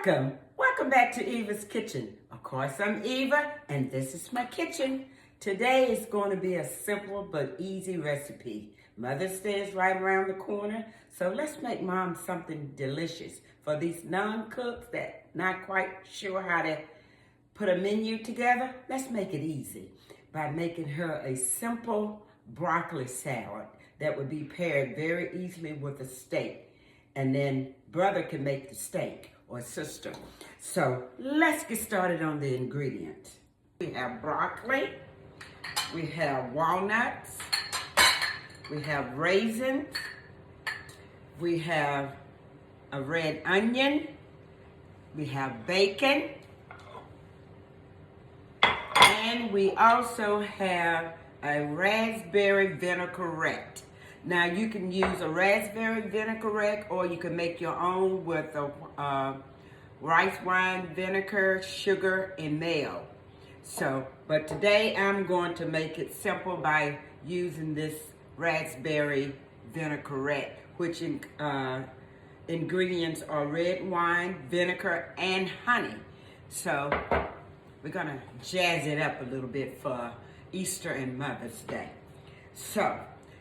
Welcome back to Eva's Kitchen. Of course, I'm Eva, and this is my kitchen. Today is going to be a simple but easy recipe. Mother's Day is right around the corner, so let's make Mom something delicious. For these non-cooks that not quite sure how to put a menu together, let's make it easy by making her a simple broccoli salad that would be paired very easily with a steak. And then brother can make the steak, or sister. So let's get started on the ingredients. We have broccoli, we have walnuts, we have raisins, we have a red onion, we have bacon, and we also have a raspberry vinaigrette. Now you can use a raspberry vinaigrette, or you can make your own with a rice wine vinegar, sugar, and mayo. But today I'm going to make it simple by using this raspberry vinaigrette, which ingredients are red wine, vinegar, and honey. So we're gonna jazz it up a little bit for Easter and Mother's Day. So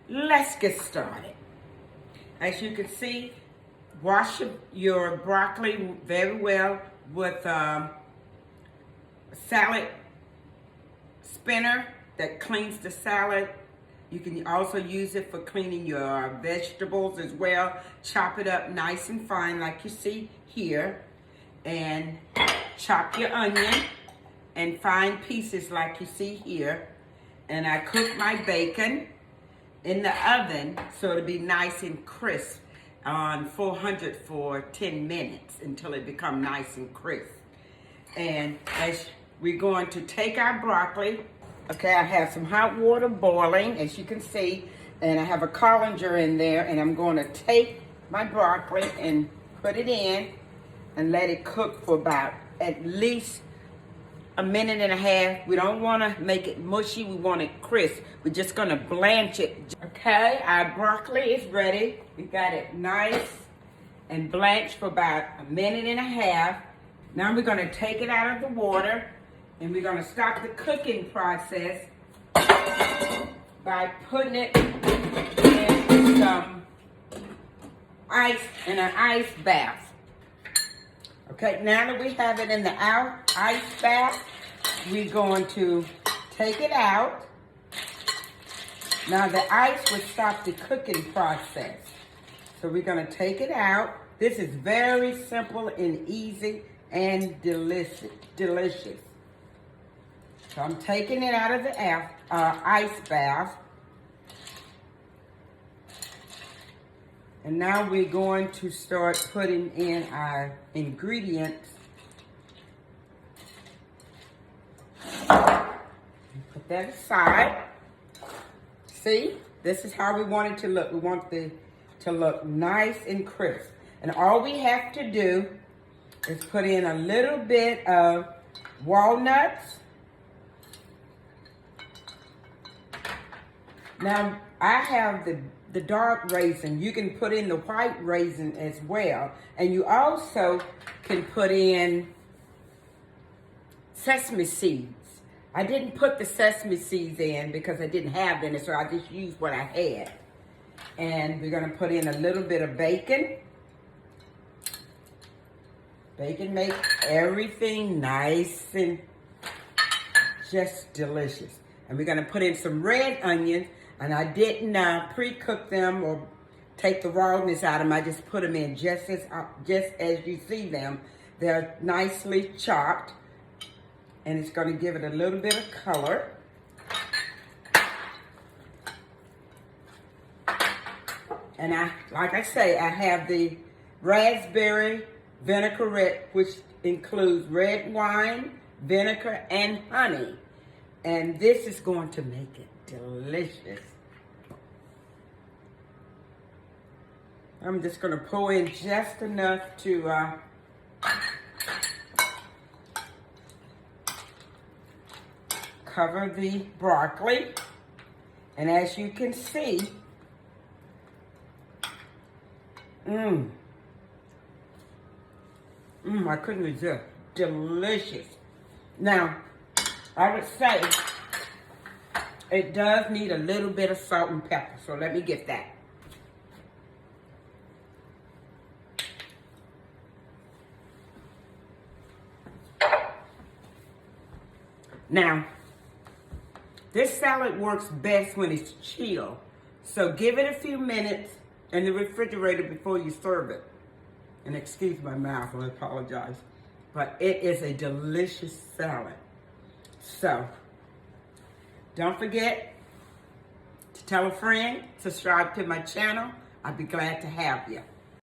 let's get started. As you can see, wash your broccoli very well with a salad spinner that cleans the salad. You can also use it for cleaning your vegetables as well. Chop it up nice and fine like you see here. And chop your onion in fine pieces like you see here. And I cook my bacon in the oven so it'll be nice and crisp on 400 for 10 minutes until it becomes nice and crisp. And as we're going to take our broccoli, okay, I have some hot water boiling, as you can see, and I have a colander in there, and I'm going to take my broccoli and put it in and let it cook for about at least a minute and a half. We don't want to make it mushy, we want it crisp. We're just going to blanch it. Okay, our broccoli is ready. We got it nice and blanched for about a minute and a half. Now we're going to take it out of the water, and we're going to start the cooking process by putting it in some ice, in an ice bath. Okay, now that we have it in the ice bath, we're going to take it out. Now the ice will stop the cooking process. So we're going to take it out. This is very simple and easy and delicious. So I'm taking it out of the ice bath. And now we're going to start putting in our ingredients. Put that aside. See, this is how we want it to look. We want it to look nice and crisp. And all we have to do is put in a little bit of walnuts. Now, I have the dark raisin. You can put in the white raisin as well. And you also can put in sesame seeds. I didn't put the sesame seeds in because I didn't have any, so I just used what I had. And we're going to put in a little bit of bacon. Bacon makes everything nice and just delicious. And we're going to put in some red onions. And I didn't pre-cook them or take the rawness out of them. I just put them in just as you see them. They're nicely chopped. And it's going to give it a little bit of color. And like I say, I have the raspberry vinaigrette, which includes red wine, vinegar, and honey. And this is going to make it delicious. I'm just going to pour in just enough to cover the broccoli. And as you can see, I couldn't resist. Delicious. Now, I would say it does need a little bit of salt and pepper, so let me get that. Now, this salad works best when it's chilled, so give it a few minutes in the refrigerator before you serve it. And excuse my mouth, I apologize. But it is a delicious salad. So, don't forget to tell a friend, subscribe to my channel. I'd be glad to have you.